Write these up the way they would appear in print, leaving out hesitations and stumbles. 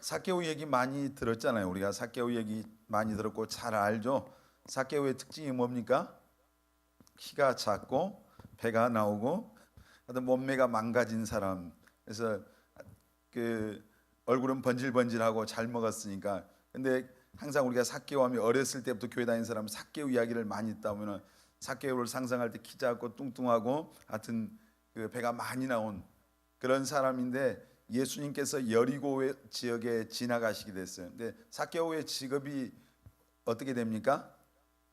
삭개오 얘기 많이 들었잖아요. 우리가 삭개오 얘기 많이 들었고 잘 알죠. 삭개오의 특징이 뭡니까? 키가 작고 배가 나오고 하여튼 몸매가 망가진 사람. 그래서 그 얼굴은 번질번질하고 잘 먹었으니까. 근데 항상 우리가 삭개오 하면 어렸을 때부터 교회 다니는 사람은 삭개오 이야기를 많이 듣다 보면 삭개오를 상상할 때 키 작고 뚱뚱하고 하여튼 그 배가 많이 나온 그런 사람인데, 예수님께서 여리고 지역에 지나가시게 됐어요. 근데 삭개오의 직업이 어떻게 됩니까?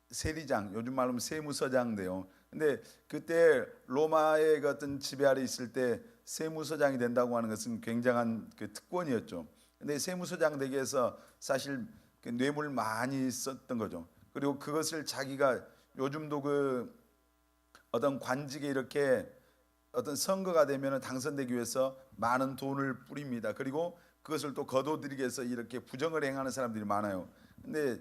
세리장, 요즘 말로 하면 세무서장 돼요. 근데 그때 로마의 어떤 지배 아래 있을 때 세무서장이 된다고 하는 것은 굉장한 그 특권이었죠. 근데 세무서장 되기 위해서 사실 그 뇌물 많이 썼던 거죠. 그리고 그것을 자기가, 요즘도 그 어떤 관직에 이렇게 어떤 선거가 되면 당선되기 위해서 많은 돈을 뿌립니다. 그리고 그것을 또 거둬들이기 위해서 이렇게 부정을 행하는 사람들이 많아요. 근데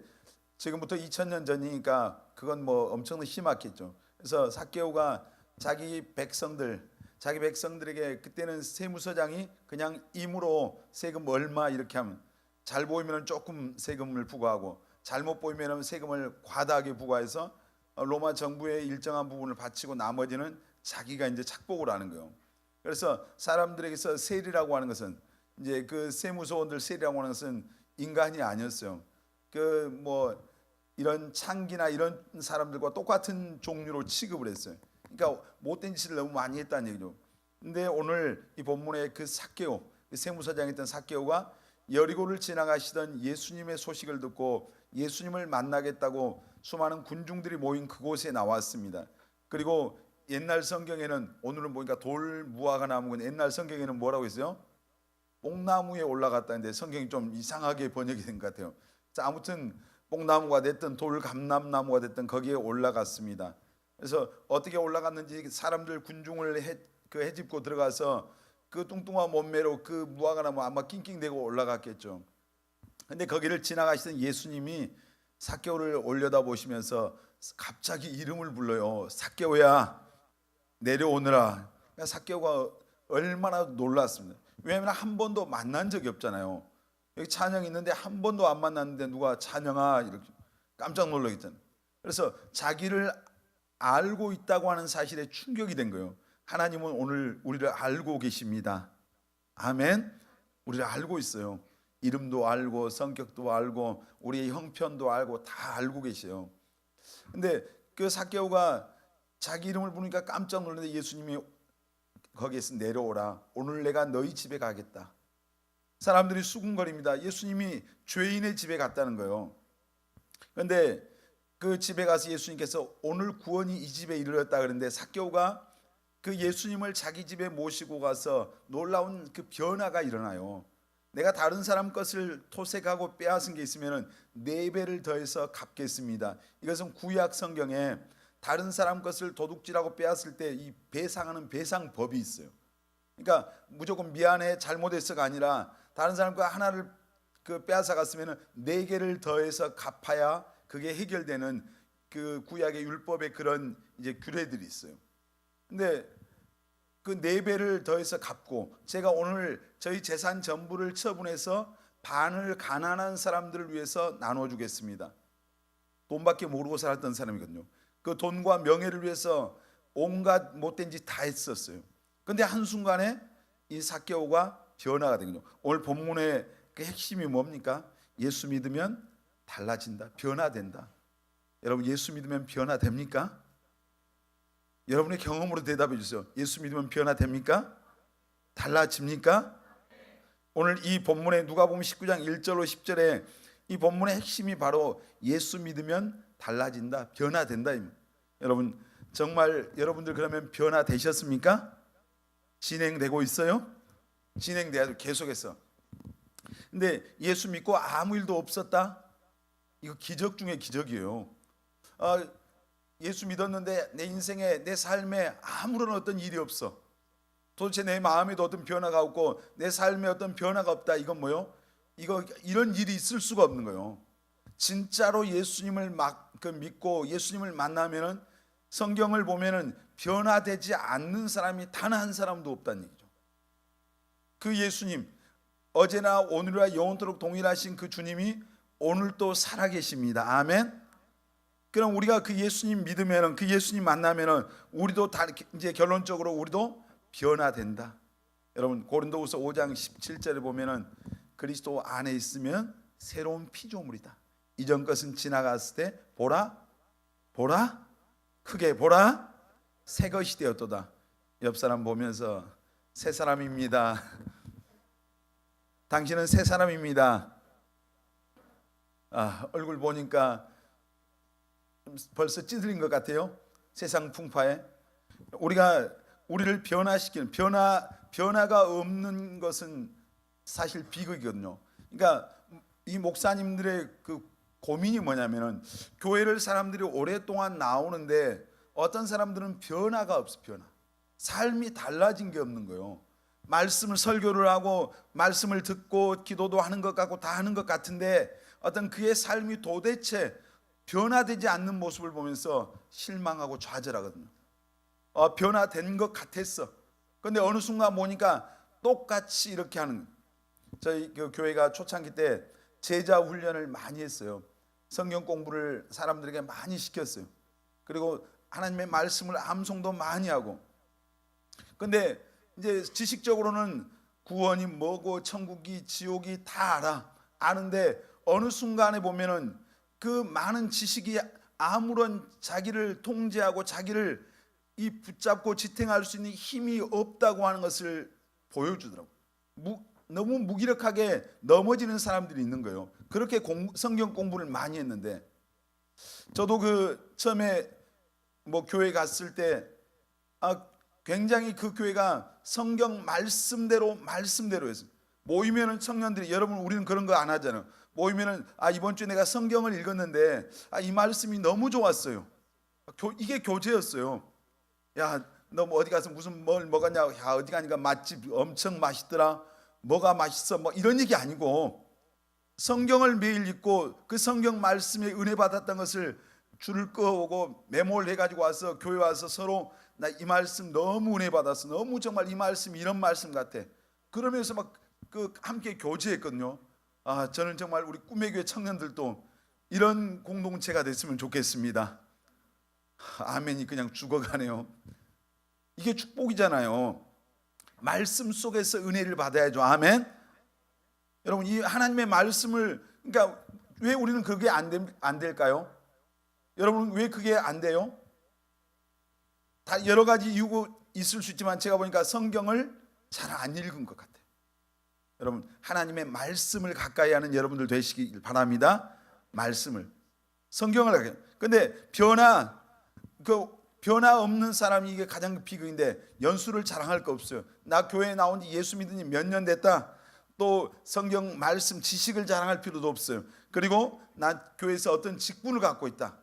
지금부터 2000년 전이니까 그건 뭐 엄청나게 심했겠죠. 그래서 삭개오가 자기 백성들에게, 그때는 세무서장이 그냥 임으로 세금 얼마 이렇게 하면, 잘 보이면 조금 세금을 부과하고 잘못 보이면 세금을 과다하게 부과해서 로마 정부의 일정한 부분을 바치고 나머지는 자기가 이제 착복을 하는 거예요. 그래서 사람들에게서 세리라고 하는 것은, 이제 그 세무서원들 세리라고 하는 것은 인간이 아니었어요. 그 뭐 이런 창기나 이런 사람들과 똑같은 종류로 취급을 했어요. 그러니까 못된 짓을 너무 많이 했다는 얘기죠. 근데 오늘 이 본문에 그 삭개오, 세무서장이었던 삭개오가 여리고를 지나가시던 예수님의 소식을 듣고 예수님을 만나겠다고 수많은 군중들이 모인 그곳에 나왔습니다. 그리고 옛날 성경에는, 오늘은 보니까 돌 무화과 나무는, 옛날 성경에는 뭐라고 했어요? 뽕나무에 올라갔다는데 성경이 좀 이상하게 번역이 된 것 같아요. 자, 아무튼 뽕나무가 됐든 돌 감람나무가 됐든 거기에 올라갔습니다. 그래서 어떻게 올라갔는지 사람들 군중을 헤집고 들어가서 그 뚱뚱한 몸매로 그 무화과 나무 아마 낑낑대고 올라갔겠죠. 근데 거기를 지나가시던 예수님이 삭개오를 올려다 보시면서 갑자기 이름을 불러요. 삭개오야, 내려오너라. 삭개오가 얼마나 놀랐습니다. 왜냐하면 한 번도 만난 적이 없잖아요. 여기 찬양이 있는데 한 번도 안 만났는데 누가 찬양아 이렇게 깜짝 놀라겠잖아요. 그래서 자기를 알고 있다고 하는 사실에 충격이 된 거예요. 하나님은 오늘 우리를 알고 계십니다. 아멘. 우리를 알고 있어요. 이름도 알고 성격도 알고 우리의 형편도 알고 다 알고 계세요. 근데 그 삭개오가 자기 이름을 부르니까 깜짝 놀랐는데 예수님이 거기에서 내려오라. 오늘 내가 너희 집에 가겠다. 사람들이 수군거립니다. 예수님이 죄인의 집에 갔다는 거예요. 그런데 그 집에 가서 예수님께서 오늘 구원이 이 집에 이르렀다 그러는데, 삭개오가 그 예수님을 자기 집에 모시고 가서 놀라운 그 변화가 일어나요. 내가 다른 사람 것을 토색하고 빼앗은 게 있으면 4배를 더해서 갚겠습니다. 이것은 구약 성경에 다른 사람 것을 도둑질하고 빼앗을 때 이 배상하는 배상법이 있어요. 그러니까 무조건 미안해 잘못했어가 아니라 다른 사람 거 하나를 그 빼앗아 갔으면 4개를 더해서 갚아야 그게 해결되는 그 구약의 율법의 그런 이제 규례들이 있어요. 근데 그 4배를 더해서 갚고, 제가 오늘 저희 재산 전부를 처분해서 반을 가난한 사람들을 위해서 나눠주겠습니다. 돈밖에 모르고 살았던 사람이거든요. 그 돈과 명예를 위해서 온갖 못된 짓 다 했었어요. 근데 한순간에 이 삭개오가 변화가 된 거죠. 오늘 본문의 그 핵심이 뭡니까? 예수 믿으면 달라진다, 변화된다. 여러분, 예수 믿으면 변화됩니까? 여러분의 경험으로 대답해 주세요. 예수 믿으면 변화됩니까? 달라집니까? 오늘 이 본문에 누가복음 19장 1절로 10절에 이 본문의 핵심이 바로 예수 믿으면 달라진다, 변화된다. 여러분, 정말 여러분들 그러면 변화되셨습니까? 진행되고 있어요? 진행돼야죠, 계속해서. 근데 예수 믿고 아무 일도 없었다? 이거 기적 중에 기적이에요. 예수 믿었는데 내 인생에, 내 삶에 아무런 어떤 일이 없어. 도대체 내 마음에도 어떤 변화가 없고 내 삶에 어떤 변화가 없다. 이건 뭐요? 이런 일이 있을 수가 없는 거예요. 진짜로 예수님을 믿고 예수님을 만나면은, 성경을 보면은 변화되지 않는 사람이 단 한 사람도 없다는 얘기죠. 그 예수님, 어제나 오늘이라 영원토록 동일하신 그 주님이 오늘도 살아계십니다. 아멘. 그럼 우리가 그 예수님 믿으면은, 그 예수님 만나면은 우리도 다 이제 결론적으로 우리도 변화된다. 여러분 고린도후서 5장 17절에 보면은 그리스도 안에 있으면 새로운 피조물이다. 이전 것은 지나갔을 때 보라 크게 보라 새 것이 되었도다. 옆 사람 보면서 새 사람입니다. 당신은 새 사람입니다. 얼굴 보니까 벌써 찌들린 것 같아요. 세상 풍파에 우리를 변화시키는 변화가 없는 것은 사실 비극이거든요. 그러니까 이 목사님들의 그 고민이 뭐냐면은 교회를 사람들이 오랫동안 나오는데 어떤 사람들은 변화가 없어. 삶이 달라진 게 없는 거예요. 말씀을 설교를 하고 말씀을 듣고 기도도 하는 것 같고 다 하는 것 같은데 어떤 그의 삶이 도대체 변화되지 않는 모습을 보면서 실망하고 좌절하거든요. 변화된 것 같았어. 근데 어느 순간 보니까 똑같이 이렇게 하는. 저희 그 교회가 초창기 때 제자 훈련을 많이 했어요. 성경 공부를 사람들에게 많이 시켰어요. 그리고 하나님의 말씀을 암송도 많이 하고. 근데 이제 지식적으로는 구원이 뭐고 천국이 지옥이 다 아는데 어느 순간에 보면은 그 많은 지식이 아무런 자기를 통제하고 자기를 이 붙잡고 지탱할 수 있는 힘이 없다고 하는 것을 보여주더라고요. 너무 무기력하게 넘어지는 사람들이 있는 거예요. 그렇게 성경 공부를 많이 했는데 저도 그 처음에 뭐 교회 갔을 때 굉장히 그 교회가 성경 말씀대로 했어요. 모이면은 청년들이, 여러분 우리는 그런 거 안 하잖아요. 모이면은 이번 주에 내가 성경을 읽었는데 이 말씀이 너무 좋았어요. 이게 교제였어요. 야, 너 뭐 어디 가서 무슨 뭘 먹었냐? 야, 어디 가니까 맛집 엄청 맛있더라. 뭐가 맛있어? 뭐 이런 얘기 아니고 성경을 매일 읽고 그 성경 말씀에 은혜 받았던 것을 줄을 그어오고 메모를 해가지고 와서 교회 와서 서로 나 이 말씀 너무 은혜 받았어. 너무 정말 이 말씀 이런 말씀 같아. 그러면서 막 그 함께 교제했거든요. 저는 정말 우리 꿈의 교회 청년들도 이런 공동체가 됐으면 좋겠습니다. 아멘이 그냥 죽어가네요. 이게 축복이잖아요. 말씀 속에서 은혜를 받아야죠. 아멘. 여러분 이 하나님의 말씀을, 그러니까 왜 우리는 그게 안 될까요? 여러분 왜 그게 안 돼요? 다 여러 가지 이유가 있을 수 있지만 제가 보니까 성경을 잘 안 읽은 것 같아요. 여러분 하나님의 말씀을 가까이 하는 여러분들 되시길 바랍니다. 말씀을, 성경을 가까이. 근데 변화 없는 사람이 이게 가장 비극인데 연수를 자랑할 거 없어요. 나 교회에 나온 지 예수 믿은 지 몇 년 됐다. 또 성경 말씀 지식을 자랑할 필요도 없어요. 그리고 나 교회에서 어떤 직분을 갖고 있다.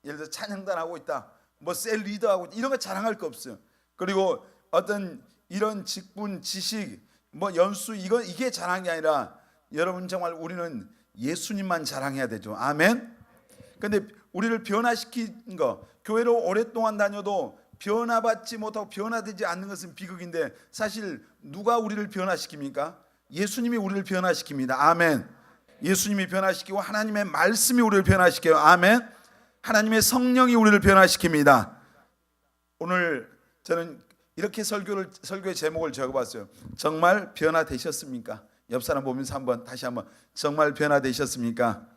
예를 들어 찬양단 하고 있다. 뭐 셀 리더하고 있다. 이런 거 자랑할 거 없어요. 그리고 어떤 이런 직분, 지식, 뭐 연수 이게 자랑이 아니라 여러분 정말 우리는 예수님만 자랑해야 되죠. 아멘. 근데 우리를 변화시킨 거, 교회로 오랫동안 다녀도 변화받지 못하고 변화되지 않는 것은 비극인데 사실 누가 우리를 변화시킵니까? 예수님이 우리를 변화시킵니다. 아멘. 예수님이 변화시키고 하나님의 말씀이 우리를 변화시켜요. 아멘. 하나님의 성령이 우리를 변화시킵니다. 오늘 저는 이렇게 설교의 제목을 적어봤어요. 정말 변화되셨습니까? 옆 사람 보면서 다시 한번 정말 변화되셨습니까?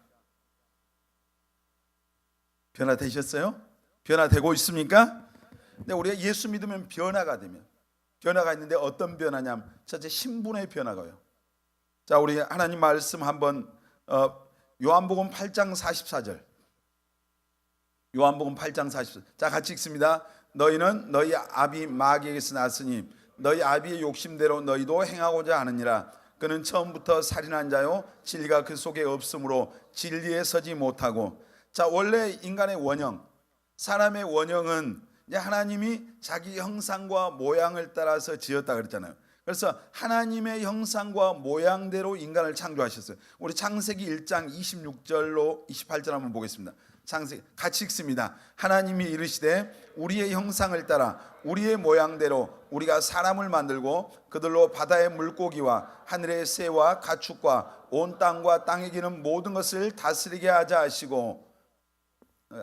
변화되셨어요? 변화되고 있습니까? 근데 우리가 예수 믿으면 변화가 있는데 어떤 변화냐면 첫째 신분의 변화가요. 자, 우리 하나님 말씀 한번 요한복음 8장 44절. 요한복음 8장 44절. 자, 같이 읽습니다. 너희는 너희 아비 마귀에게서 났으니 너희 아비의 욕심대로 너희도 행하고자 하느니라. 그는 처음부터 살인한 자요 진리가 그 속에 없으므로 진리에 서지 못하고. 자, 원래 인간의 원형, 사람의 원형은 하나님이 자기 형상과 모양을 따라서 지었다 그랬잖아요. 그래서 하나님의 형상과 모양대로 인간을 창조하셨어요. 우리 창세기 1장 26절로 28절 한번 보겠습니다. 창세기 같이 읽습니다. 하나님이 이르시되 우리의 형상을 따라 우리의 모양대로 우리가 사람을 만들고 그들로 바다의 물고기와 하늘의 새와 가축과 온 땅과 땅에 기는 모든 것을 다스리게 하자 하시고,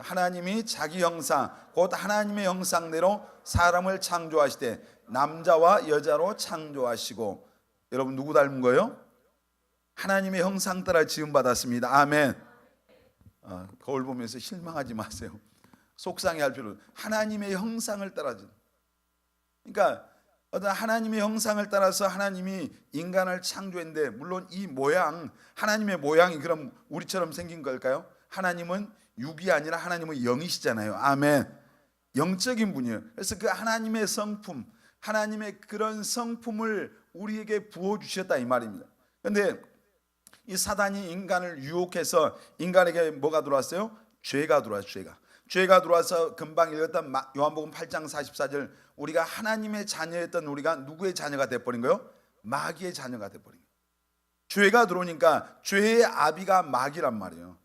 하나님이 자기 형상 곧 하나님의 형상대로 사람을 창조하시되 남자와 여자로 창조하시고. 여러분 누구 닮은 거예요? 하나님의 형상 따라 지음 받았습니다. 아멘. 거울 보면서 실망하지 마세요. 속상해할 필요. 하나님의 형상을 따라. 그러니까 어떤 하나님의 형상을 따라서 하나님이 인간을 창조했는데, 물론 이 모양, 하나님의 모양이 그럼 우리처럼 생긴 걸까요? 하나님은 육이 아니라 하나님은 영이시잖아요. 아멘. 영적인 분이에요. 그래서 그 하나님의 성품, 하나님의 그런 성품을 우리에게 부어주셨다 이 말입니다. 그런데 이 사단이 인간을 유혹해서 인간에게 뭐가 들어왔어요? 죄가 들어왔어요. 죄가 들어와서 금방 읽었던 요한복음 8장 44절, 우리가 하나님의 자녀였던 우리가 누구의 자녀가 돼버린 거예요? 마귀의 자녀가 돼버린 거예요. 죄가 들어오니까 죄의 아비가 마귀란 말이에요.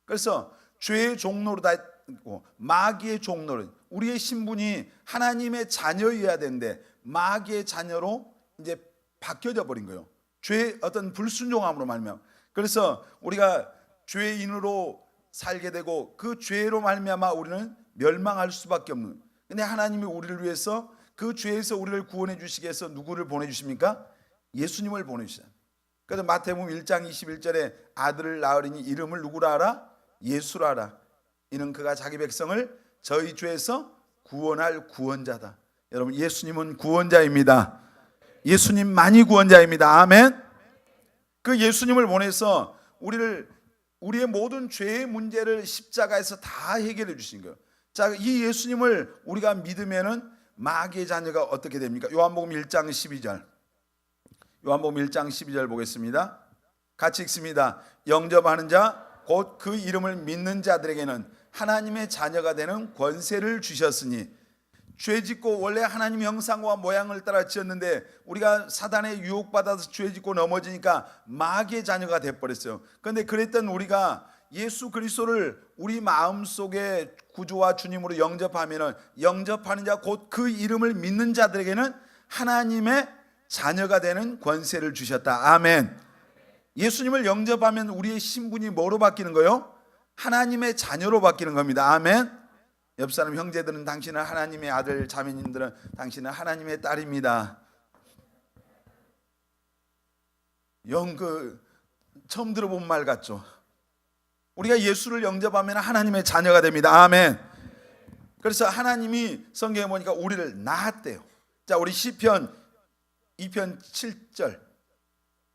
그래서 죄의 종로로 다 있고 마귀의 종로로, 우리의 신분이 하나님의 자녀여야 되는데 마귀의 자녀로 이제 바뀌어져 버린 거예요. 죄의 어떤 불순종함으로 말미암아. 그래서 우리가 죄인으로 살게 되고 그 죄로 말미암아 우리는 멸망할 수밖에 없는. 근데 하나님이 우리를 위해서 그 죄에서 우리를 구원해 주시기 위해서 누구를 보내주십니까? 예수님을 보내주셨어요. 그래서 마태복음 1장 21절에 아들을 낳으리니 이름을 누구라 하라? 예수라 하라. 이는 그가 자기 백성을 저희 죄에서 구원할 구원자다. 여러분 예수님은 구원자입니다. 예수님만이 구원자입니다. 아멘. 그 예수님을 보내서 우리의 모든 죄의 문제를 십자가에서 다 해결해 주신 거예요. 자, 이 예수님을 우리가 믿으면은 마귀의 자녀가 어떻게 됩니까? 요한복음 1장 12절. 요한복음 1장 12절 보겠습니다. 같이 읽습니다. 영접하는 자 곧 그 이름을 믿는 자들에게는 하나님의 자녀가 되는 권세를 주셨으니. 죄짓고 원래 하나님의 형상과 모양을 따라 지었는데 우리가 사단에 유혹받아서 죄짓고 넘어지니까 마귀의 자녀가 돼버렸어요. 그런데 그랬던 우리가 예수 그리스도를 우리 마음속에 구주와 주님으로 영접하면은, 영접하는 자 곧 그 이름을 믿는 자들에게는 하나님의 자녀가 되는 권세를 주셨다. 아멘. 예수님을 영접하면 우리의 신분이 뭐로 바뀌는 거예요? 하나님의 자녀로 바뀌는 겁니다. 아멘. 옆 사람 형제들은 당신은 하나님의 아들, 자매님들은 당신은 하나님의 딸입니다. 처음 들어본 말 같죠? 우리가 예수를 영접하면 하나님의 자녀가 됩니다. 아멘. 그래서 하나님이 성경에 보니까 우리를 낳았대요. 자, 우리 시편 2편 7절.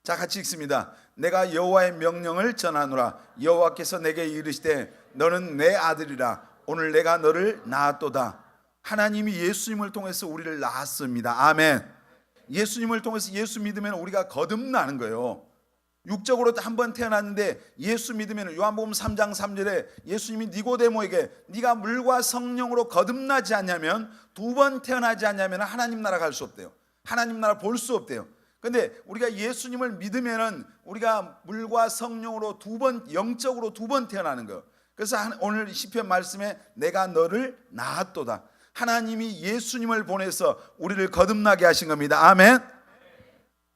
자, 같이 읽습니다. 내가 여호와의 명령을 전하노라. 여호와께서 내게 이르시되 너는 내 아들이라. 오늘 내가 너를 낳았도다. 하나님이 예수님을 통해서 우리를 낳았습니다. 아멘. 예수님을 통해서 예수 믿으면 우리가 거듭나는 거예요. 육적으로 한 번 태어났는데 예수 믿으면 요한복음 3장 3절에 예수님이 니고데모에게 네가 물과 성령으로 거듭나지 않냐면, 두 번 태어나지 않냐면 하나님 나라 갈 수 없대요. 하나님 나라 볼 수 없대요. 근데 우리가 예수님을 믿으면은 우리가 물과 성령으로 영적으로 두 번 태어나는 거예요. 그래서 오늘 시편 말씀에 내가 너를 낳았도다. 하나님이 예수님을 보내서 우리를 거듭나게 하신 겁니다. 아멘.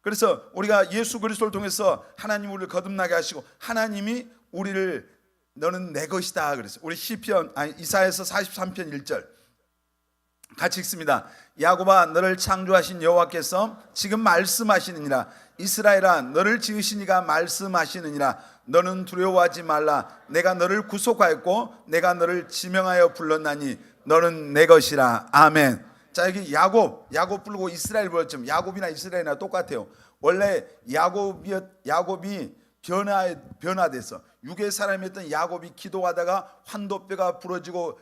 그래서 우리가 예수 그리스도를 통해서 하나님 우리를 거듭나게 하시고, 하나님이 우리를 너는 내 것이다 그랬어요. 우리 이사야서 43편 1절 같이 읽습니다. 야곱아 너를 창조하신 여호와께서 지금 말씀하시느니라. 이스라엘아 너를 지으신 이가 말씀하시느니라. 너는 두려워하지 말라. 내가 너를 구속하였고 내가 너를 지명하여 불렀나니 너는 내 것이라. 아멘. 자, 여기 야곱 부르고 이스라엘 불렀지만 야곱이나 이스라엘이나 똑같아요. 원래 야곱이 변화돼서 육의 사람이었던 야곱이 기도하다가 환도뼈가 부러지고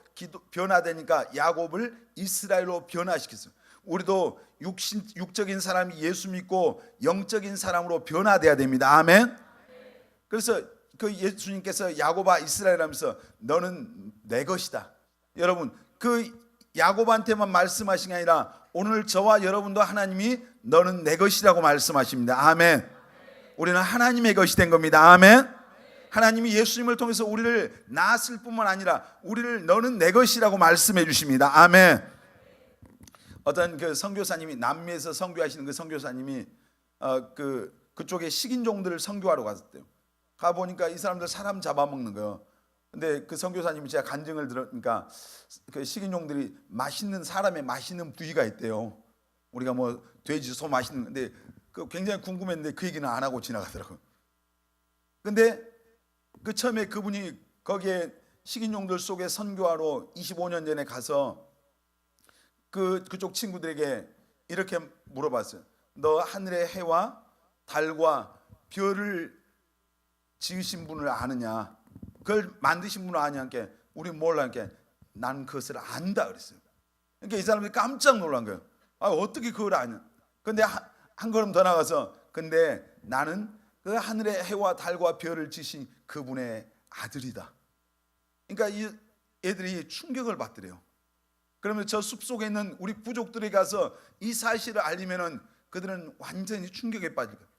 변화되니까 야곱을 이스라엘로 변화시켰어요. 우리도 육적인 사람이 예수 믿고 영적인 사람으로 변화돼야 됩니다. 아멘. 그래서 그 예수님께서 야곱아 이스라엘 하면서 너는 내 것이다. 여러분 그 야곱한테만 말씀하신 게 아니라 오늘 저와 여러분도 하나님이 너는 내 것이라고 말씀하십니다. 아멘. 우리는 하나님의 것이 된 겁니다. 아멘. 하나님이 예수님을 통해서 우리를 낳았을 뿐만 아니라 우리를 너는 내 것이라고 말씀해 주십니다. 아멘. 어떤 그 선교사님이 남미에서 선교하시는 그 선교사님이 그쪽에 식인종들을 선교하러 갔었대요. 가 보니까 이 사람들 사람 잡아먹는 거예요. 근데 그 선교사님이 제가 간증을 들으니까 그 식인종들이 맛있는 사람의 맛있는 부위가 있대요. 우리가 뭐 돼지, 소 맛있는, 근데 그 굉장히 궁금했는데 그 얘기는 안 하고 지나가더라고요. 근데 그 처음에 그분이 거기에 식인종들 속에 선교하러 25년 전에 가서 그쪽 친구들에게 이렇게 물어봤어요. 너 하늘의 해와 달과 별을 지으신 분을 아느냐? 그걸 만드신 분을 아냐? 그러니까 우리 몰라. 그러니까 난 그것을 안다 그랬어요. 그러니까 이 사람들이 깜짝 놀란 거예요. 아, 어떻게 그걸 아냐? 근데 한 걸음 더 나가서 근데 나는 그 하늘의 해와 달과 별을 지신 그분의 아들이다. 그러니까 이 애들이 충격을 받더래요. 그러면 저 숲속에 있는 우리 부족들에 가서 이 사실을 알리면은 그들은 완전히 충격에 빠질 거예요.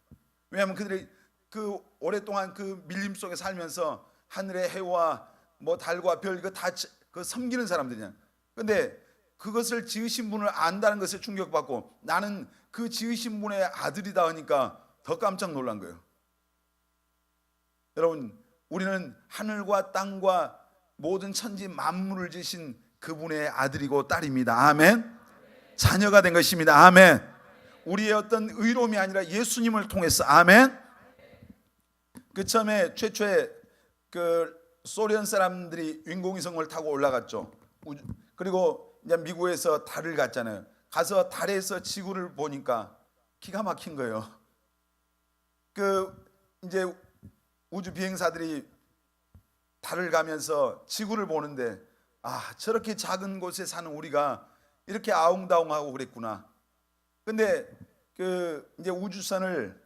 왜냐하면 그들이 그 오랫동안 그 밀림 속에 살면서 하늘의 해와 뭐 달과 별 이거 다 그 섬기는 사람들이냐. 근데 그것을 지으신 분을 안다는 것에 충격받고 나는 그 지으신 분의 아들이다 하니까 더 깜짝 놀란 거예요. 여러분, 우리는 하늘과 땅과 모든 천지 만물을 지으신 그분의 아들이고 딸입니다. 아멘. 자녀가 된 것입니다. 아멘. 우리의 어떤 의로움이 아니라 예수님을 통해서. 아멘. 그 처음에 최초에 그 소련 사람들이 인공위성을 타고 올라갔죠. 그리고 이제 미국에서 달을 갔잖아요. 가서 달에서 지구를 보니까 기가 막힌 거예요. 그 이제 우주 비행사들이 달을 가면서 지구를 보는데 아, 저렇게 작은 곳에 사는 우리가 이렇게 아웅다웅하고 그랬구나. 근데 그 이제 우주선을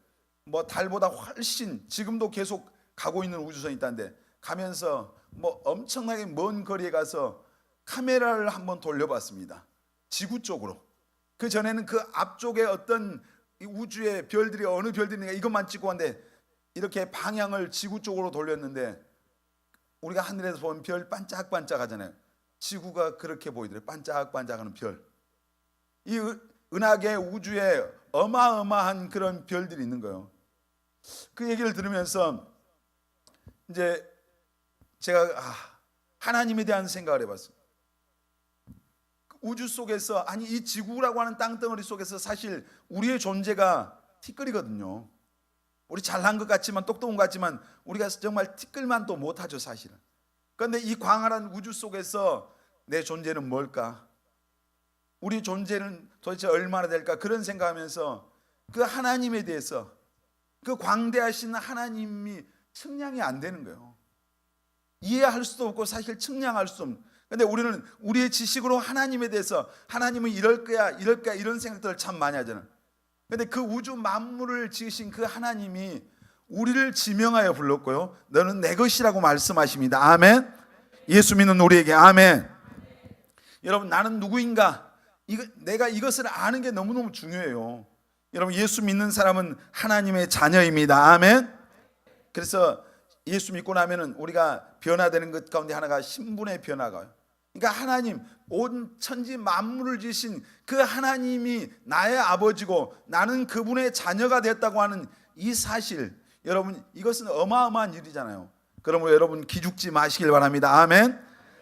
뭐 달보다 훨씬 지금도 계속 가고 있는 우주선이 있다는데 가면서 뭐 엄청나게 먼 거리에 가서 카메라를 한번 돌려봤습니다. 지구 쪽으로. 그 전에는 그 앞쪽에 어떤 우주의 별들이 어느 별들인가 이것만 찍고 왔는데 이렇게 방향을 지구 쪽으로 돌렸는데 우리가 하늘에서 보면 별 반짝반짝 하잖아요. 지구가 그렇게 보이더래요. 반짝반짝하는 별. 이 은하계 우주에 어마어마한 그런 별들이 있는 거예요. 그 얘기를 들으면서 이제 제가 하나님에 대한 생각을 해봤어요. 우주 속에서 아니 이 지구라고 하는 땅덩어리 속에서 사실 우리의 존재가 티끌이거든요. 우리 잘난 것 같지만 똑똑한 것 같지만 우리가 정말 티끌만도 못하죠 사실은. 그런데 이 광활한 우주 속에서 내 존재는 뭘까? 우리 존재는 도대체 얼마나 될까? 그런 생각하면서 그 하나님에 대해서 그 광대하신 하나님이 측량이 안 되는 거예요. 이해할 수도 없고 사실 측량할 수 없는. 근데 우리는 우리의 지식으로 하나님에 대해서 하나님은 이럴 거야 이런 생각들을 참 많이 하잖아요. 근데 그 우주 만물을 지으신 그 하나님이 우리를 지명하여 불렀고요. 너는 내 것이라고 말씀하십니다. 아멘. 예수 믿는 우리에게 아멘. 여러분 나는 누구인가? 내가 이것을 아는 게 너무너무 중요해요. 여러분 예수 믿는 사람은 하나님의 자녀입니다. 아멘. 그래서 예수 믿고 나면은 우리가 변화되는 것 가운데 하나가 신분의 변화가. 그러니까 하나님 온 천지 만물을 지으신 그 하나님이 나의 아버지고 나는 그분의 자녀가 됐다고 하는 이 사실, 여러분 이것은 어마어마한 일이잖아요. 그러므로 여러분 기죽지 마시길 바랍니다. 아멘.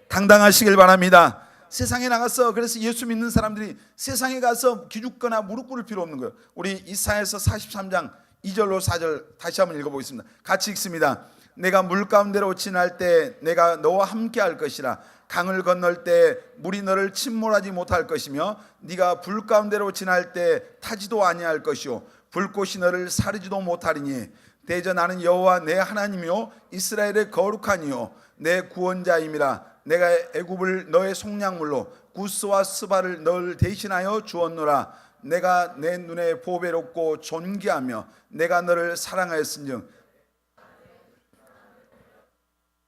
당당하시길 바랍니다. 세상에 나가서 그래서 예수 믿는 사람들이 세상에 가서 기죽거나 무릎 꿇을 필요 없는 거예요. 우리 이사야서 43장 2절로 4절 다시 한번 읽어보겠습니다. 같이 읽습니다. 내가 물 가운데로 지날 때 내가 너와 함께 할 것이라. 강을 건널 때 물이 너를 침몰하지 못할 것이며 네가 불 가운데로 지날 때 타지도 아니할 것이요 불꽃이 너를 사르지도 못하리니 대저 나는 여호와 내 하나님이요 이스라엘의 거룩하니요 내 구원자임이라. 내가 애굽을 너의 속량물로 구스와 스바를 너를 대신하여 주었노라. 내가 내 눈에 보배롭고 존귀하며 내가 너를 사랑하였은즉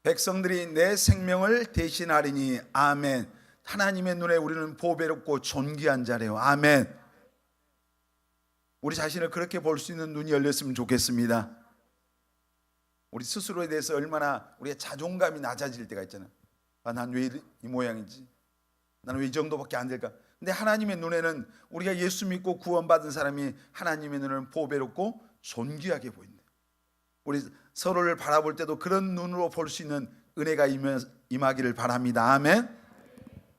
백성들이 내 생명을 대신하리니. 아멘. 하나님의 눈에 우리는 보배롭고 존귀한 자래요. 아멘. 우리 자신을 그렇게 볼 수 있는 눈이 열렸으면 좋겠습니다. 우리 스스로에 대해서 얼마나 우리의 자존감이 낮아질 때가 있잖아요. 난 왜 이 모양이지? 나는 왜 이 정도밖에 안 될까? 근데 하나님의 눈에는 우리가 예수 믿고 구원받은 사람이 하나님의 눈에는 보배롭고 존귀하게 보인다. 우리 서로를 바라볼 때도 그런 눈으로 볼 수 있는 은혜가 임하기를 바랍니다. 아멘.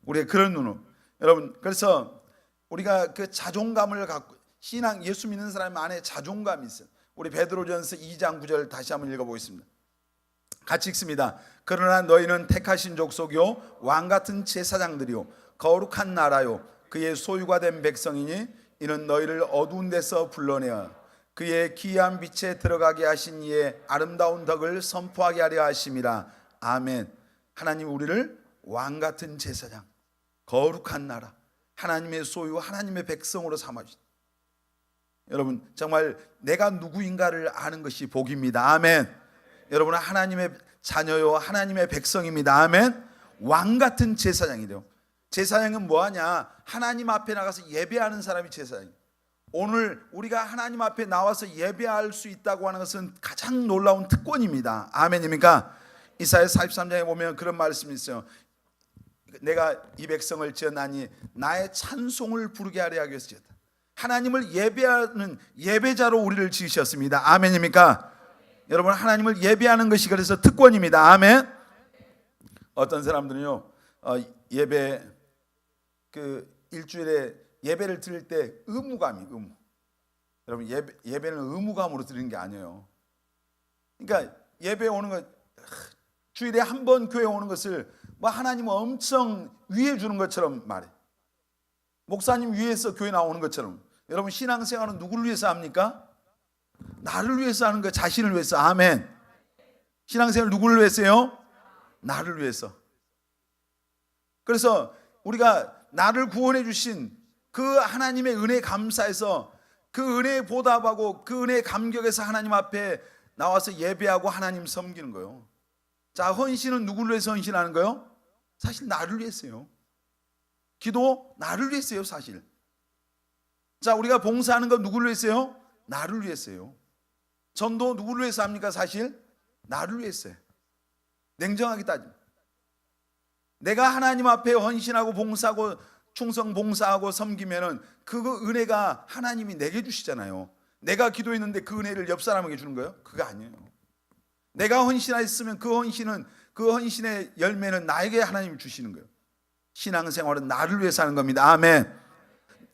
우리가 그런 눈으로, 여러분, 그래서 우리가 그 자존감을 갖고, 신앙 예수 믿는 사람 안에 자존감이 있어요. 우리 베드로전서 2장 9절 다시 한번 읽어보겠습니다. 같이 읽습니다. 그러나 너희는 택하신 족속이요 왕같은 제사장들이요 거룩한 나라요 그의 소유가 된 백성이니 이는 너희를 어두운 데서 불러내어 그의 기이한 빛에 들어가게 하신 이의 아름다운 덕을 선포하게 하려 하심이라. 아멘. 하나님 우리를 왕같은 제사장, 거룩한 나라, 하나님의 소유, 하나님의 백성으로 삼아주신, 여러분 정말 내가 누구인가를 아는 것이 복입니다. 아멘. 여러분은 하나님의 자녀요 하나님의 백성입니다. 아멘. 왕같은 제사장이래요. 제사장은 뭐하냐? 하나님 앞에 나가서 예배하는 사람이 제사장이에요. 오늘 우리가 하나님 앞에 나와서 예배할 수 있다고 하는 것은 가장 놀라운 특권입니다. 아멘입니까? 이사야 43장에 보면 그런 말씀이 있어요. 내가 이 백성을 지었나니 나의 찬송을 부르게 하려 하기 위해서 지었다. 하나님을 예배하는 예배자로 우리를 지으셨습니다. 아멘입니까? 여러분 하나님을 예배하는 것이 그래서 특권입니다. 아멘. 어떤 사람들은요 예배 그 일주일에 예배를 드릴 때 의무감이 여러분 예배는 의무감으로 드리는 게 아니에요. 그러니까 예배 오는 것 주일에 한 번 교회 오는 것을 뭐 하나님은 엄청 위해 주는 것처럼 말해. 목사님 위해서 교회 나오는 것처럼. 여러분 신앙생활은 누구를 위해서 합니까? 나를 위해서 하는 거예요. 자신을 위해서. 아멘. 신앙생활 누구를 위해서요? 나를 위해서. 그래서 우리가 나를 구원해 주신 그 하나님의 은혜 감사해서 그 은혜에 보답하고 그 은혜에 감격해서 하나님 앞에 나와서 예배하고 하나님 섬기는 거예요. 자, 헌신은 누구를 위해서 헌신하는 거예요? 사실 나를 위해서요. 기도 나를 위해서요. 사실. 자, 우리가 봉사하는 건 누구를 위해서요? 나를 위해서요. 전도 누구를 위해서 합니까? 사실 나를 위해서요. 냉정하게 따지면 내가 하나님 앞에 헌신하고 봉사하고 충성 봉사하고 섬기면은 그 은혜가 하나님이 내게 주시잖아요. 내가 기도했는데 그 은혜를 옆 사람에게 주는 거예요? 그거 아니에요. 내가 헌신했으면 그 헌신의 열매는 나에게 하나님이 주시는 거예요. 신앙생활은 나를 위해서 하는 겁니다. 아멘.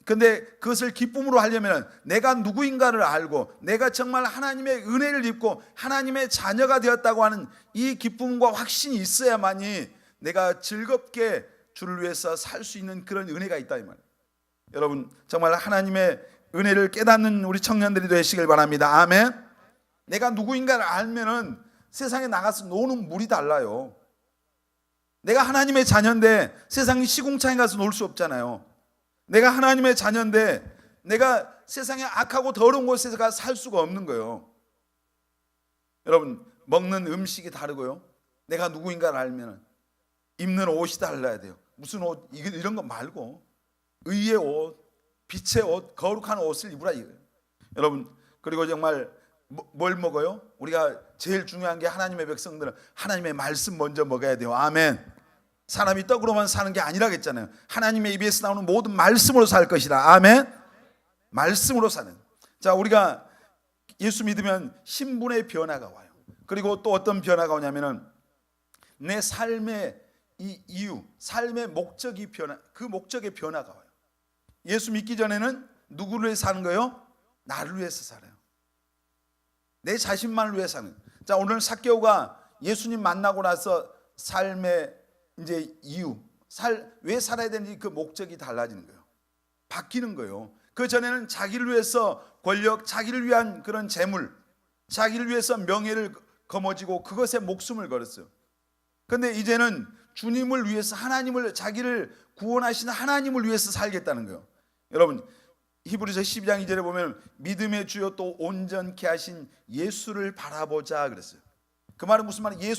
근데 그것을 기쁨으로 하려면 내가 누구인가를 알고 내가 정말 하나님의 은혜를 입고 하나님의 자녀가 되었다고 하는 이 기쁨과 확신이 있어야만이 내가 즐겁게 주를 위해서 살 수 있는 그런 은혜가 있다 이 말이에요. 여러분 정말 하나님의 은혜를 깨닫는 우리 청년들이 되시길 바랍니다. 아멘. 내가 누구인가를 알면은 세상에 나가서 노는 물이 달라요. 내가 하나님의 자녀인데 세상 시궁창에 가서 놀 수 없잖아요. 내가 하나님의 자녀인데 내가 세상에 악하고 더러운 곳에 가 살 수가 없는 거예요. 여러분 먹는 음식이 다르고요. 내가 누구인가를 알면 입는 옷이 달라야 돼요. 무슨 옷 이런 거 말고 의의 옷, 빛의 옷, 거룩한 옷을 입으라 이거예요. 여러분 그리고 정말 뭘 먹어요? 우리가 제일 중요한 게 하나님의 백성들은 하나님의 말씀 먼저 먹어야 돼요. 아멘. 사람이 떡으로만 사는 게 아니라겠잖아요. 하나님의 입에서 나오는 모든 말씀으로 살 것이다. 아멘. 말씀으로 사는. 자, 우리가 예수 믿으면 신분의 변화가 와요. 그리고 또 어떤 변화가 오냐면은 내 삶의 이 이유, 삶의 목적이 그 목적의 변화가 와요. 예수 믿기 전에는 누구를 위해서 사는 거예요? 나를 위해서 살아요. 내 자신만을 위해서 사는. 자, 오늘 삭개오가 예수님 만나고 나서 삶의 이제 이유, 왜 살아야 되는지 그 목적이 달라지는 거예요. 바뀌는 거예요. 그 전에는 자기를 위해서 권력, 자기를 위한 그런 재물, 자기를 위해서 명예를 거머쥐고 그것에 목숨을 걸었어요. 그런데 이제는 주님을 위해서 하나님을 자기를 구원하신 하나님을 위해서 살겠다는 거예요. 여러분 히브리서 12장 2절에 보면 믿음의 주요 또 온전케 하신 예수를 바라보자 그랬어요. 그 말은 무슨 말이에요?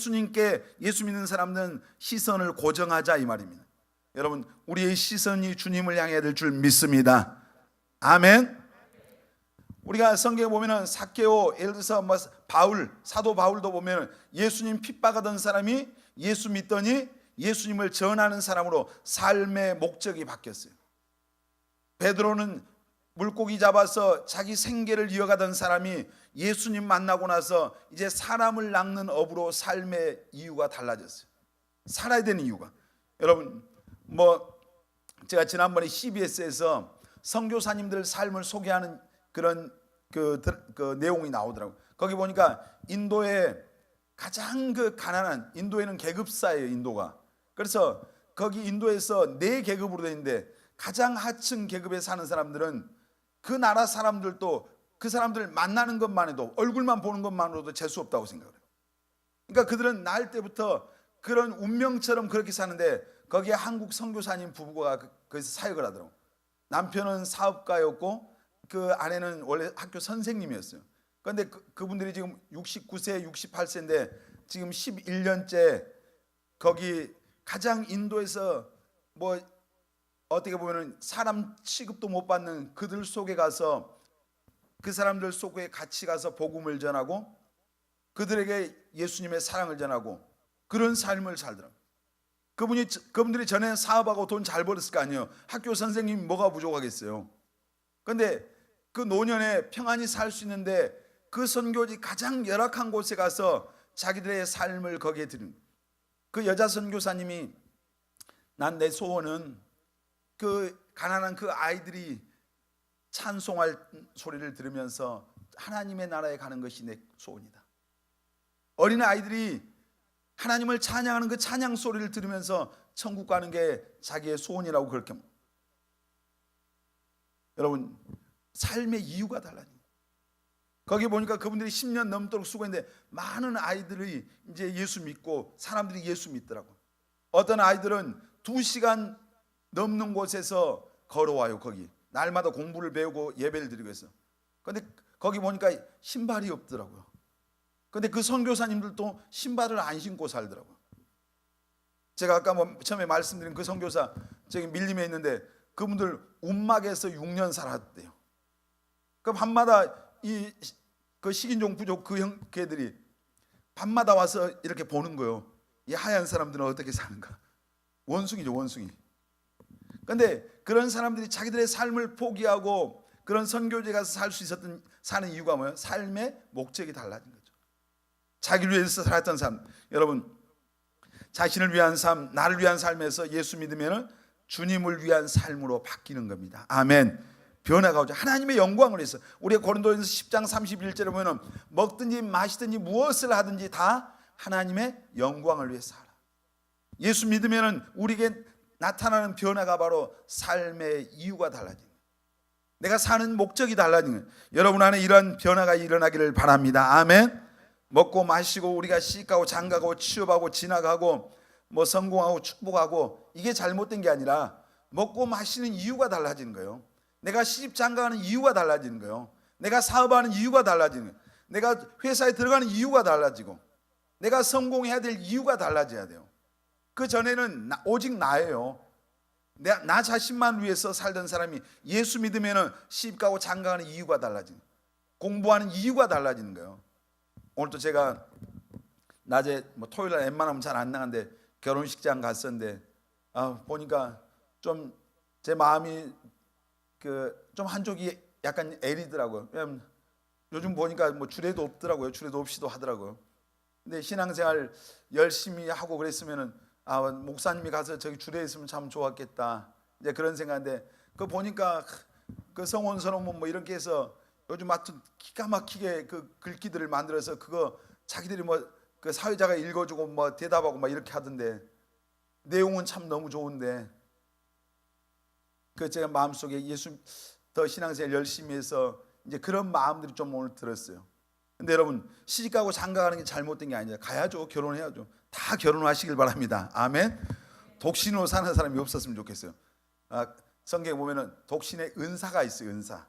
예수 믿는 사람들은 시선을 고정하자 이 말입니다. 여러분 우리의 시선이 주님을 향해야 될 줄 믿습니다. 아멘. 우리가 성경에 보면은 삭개오, 예를 들어서 뭐 바울, 사도 바울도 보면은 예수님 핍박하던 사람이 예수 믿더니 예수님을 전하는 사람으로 삶의 목적이 바뀌었어요. 베드로는 물고기 잡아서 자기 생계를 이어가던 사람이 예수님 만나고 나서 이제 사람을 낚는 업으로 삶의 이유가 달라졌어요. 살아야 되는 이유가. 여러분, 뭐 제가 지난번에 CBS에서 선교사님들 삶을 소개하는 그런 그 내용이 나오더라고요. 거기 보니까 인도의 가장 그 가난한, 인도에는 계급사예요, 인도가. 그래서 거기 인도에서 네 계급으로 되어 있는데 가장 하층 계급에 사는 사람들은 그 나라 사람들도 그 사람들 만나는 것만 해도, 얼굴만 보는 것만으로도 재수 없다고 생각을 해요. 그러니까 그들은 날 때부터 그런 운명처럼 그렇게 사는데, 거기에 한국 선교사님 부부가 거기서 사역을 하더라고요. 남편은 사업가였고 그 아내는 원래 학교 선생님이었어요. 그런데 그분들이 지금 69세, 68세인데 지금 11년째 거기 가장 인도에서 뭐 어떻게 보면은 사람 취급도 못 받는 그들 속에 가서, 그 사람들 속에 같이 가서 복음을 전하고 그들에게 예수님의 사랑을 전하고 그런 삶을 살더라고요. 그분들이 전에 사업하고 돈 잘 벌었을 거 아니에요. 학교 선생님이 뭐가 부족하겠어요. 그런데 그 노년에 평안히 살 수 있는데 그 선교지 가장 열악한 곳에 가서 자기들의 삶을 거기에 드린, 그 여자 선교사님이, 난 내 소원은 그 가난한 그 아이들이 찬송할 소리를 들으면서 하나님의 나라에 가는 것이 내 소원이다. 어린 아이들이 하나님을 찬양하는 그 찬양 소리를 들으면서 천국 가는 게 자기의 소원이라고 그렇게. 여러분, 삶의 이유가 달라요. 거기 보니까 그분들이 10년 넘도록 수고했는데 많은 아이들이 이제 예수 믿고 사람들이 예수 믿더라고. 어떤 아이들은 2시간 넘는 곳에서 걸어와요. 거기 날마다 공부를 배우고 예배를 드리고 해서. 그런데 거기 보니까 신발이 없더라고요. 그런데 그 선교사님들도 신발을 안 신고 살더라고요. 제가 아까 뭐 처음에 말씀드린 그 선교사, 저기 밀림에 있는데 그분들 움막에서 6년 살았대요. 그 밤마다 그 식인종 부족 그 형제들이 밤마다 와서 이렇게 보는 거예요. 이 하얀 사람들은 어떻게 사는가. 원숭이죠, 원숭이. 그런데 그런 사람들이 자기들의 삶을 포기하고 그런 선교지에 가서 살 수 있었던, 사는 이유가 뭐예요? 삶의 목적이 달라진 거죠. 자기를 위해서 살았던 삶. 여러분, 자신을 위한 삶, 나를 위한 삶에서 예수 믿으면 주님을 위한 삶으로 바뀌는 겁니다. 아멘. 변화가 오죠. 하나님의 영광을 위해서. 우리가 고린도전서 10장 31절에 보면 먹든지 마시든지 무엇을 하든지 다 하나님의 영광을 위해서 하라. 예수 믿으면 우리에게 나타나는 변화가 바로 삶의 이유가 달라지는 거예요. 내가 사는 목적이 달라지는 거예요. 여러분 안에 이런 변화가 일어나기를 바랍니다. 아멘. 먹고 마시고 우리가 시집가고 장가가고 취업하고 지나가고 뭐 성공하고 축복하고 이게 잘못된 게 아니라 먹고 마시는 이유가 달라지는 거예요. 내가 시집 장가가는 이유가 달라지는 거예요. 내가 사업하는 이유가 달라지는 거예요. 내가 회사에 들어가는 이유가 달라지고 내가 성공해야 될 이유가 달라져야 돼요. 그 전에는 오직 나예요. 나 자신만 위해서 살던 사람이 예수 믿으면 시집 가고 장가가는 이유가 달라지는 거예요. 공부하는 이유가 달라지는 거예요. 오늘도 제가 낮에 뭐 토요일 날 웬만하면 잘 안 나가는데 결혼식장 갔었는데 보니까 좀 제 마음이 좀 한쪽이 약간 애리더라고요. 왜냐면 요즘 보니까 뭐 주례도 없더라고요. 주례도 없이도 하더라고요. 근데 신앙생활 열심히 하고 그랬으면은 목사님이 가서 저기 주례했으면 참 좋았겠다. 이제 그런 생각인데 그 보니까 그 성원선언문 뭐 이렇게 해서 요즘 하여튼 기가 막히게 그 글귀들을 만들어서 그거 자기들이 뭐 그 사회자가 읽어주고 뭐 대답하고 막 이렇게 하던데 내용은 참 너무 좋은데 그 제가 마음속에 예수 더 신앙생활 열심히 해서 이제 그런 마음들이 좀 오늘 들었어요. 근데 여러분 시집가고 장가가는 게 잘못된 게 아니라 가야죠. 결혼해야죠. 다 결혼하시길 바랍니다. 아멘. 독신으로 사는 사람이 없었으면 좋겠어요. 성경에 보면은 독신의 은사가 있어요. 은사.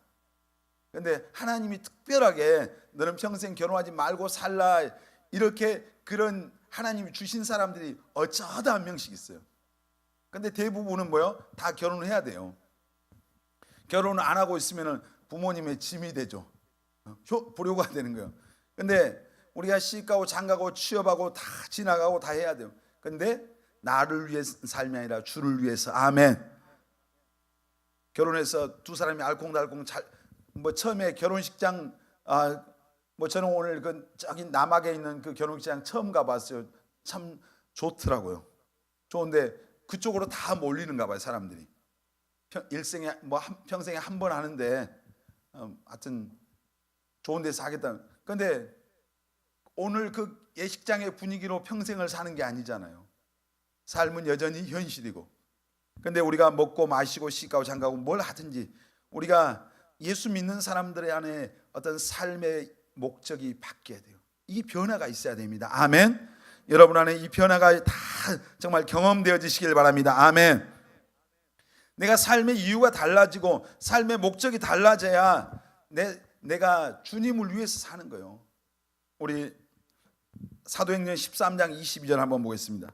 근데 하나님이 특별하게 너는 평생 결혼하지 말고 살라 이렇게 그런 하나님이 주신 사람들이 어쩌다 한 명씩 있어요. 근데 대부분은 뭐요? 다 결혼을 해야 돼요. 결혼을 안 하고 있으면 부모님의 짐이 되죠. 보류가 되는 거예요. 근데 우리가 시집가고 장가고 취업하고 다 지나가고 다 해야 돼요. 근데 나를 위해 삶이 아니라 주를 위해서. 아멘. 결혼해서 두 사람이 알콩달콩 뭐 처음에 결혼식장, 뭐 저는 오늘 저기 남학에 있는 그 결혼식장 처음 가봤어요. 참 좋더라고요. 좋은데 그쪽으로 다 몰리는가 봐요, 사람들이. 일생에 뭐 평생에 한 번 하는데 하여튼 좋은 데서 하겠다. 근데 오늘 그 예식장의 분위기로 평생을 사는 게 아니잖아요. 삶은 여전히 현실이고. 근데 우리가 먹고 마시고 시가고 장가고 뭘 하든지 우리가 예수 믿는 사람들의 안에 어떤 삶의 목적이 바뀌어야 돼요. 이 변화가 있어야 됩니다. 아멘. 여러분 안에 이 변화가 다 정말 경험되어지시길 바랍니다. 아멘. 내가 삶의 이유가 달라지고 삶의 목적이 달라져야 내가 주님을 위해서 사는 거예요. 우리 사도행전 13장 22절 한번 보겠습니다.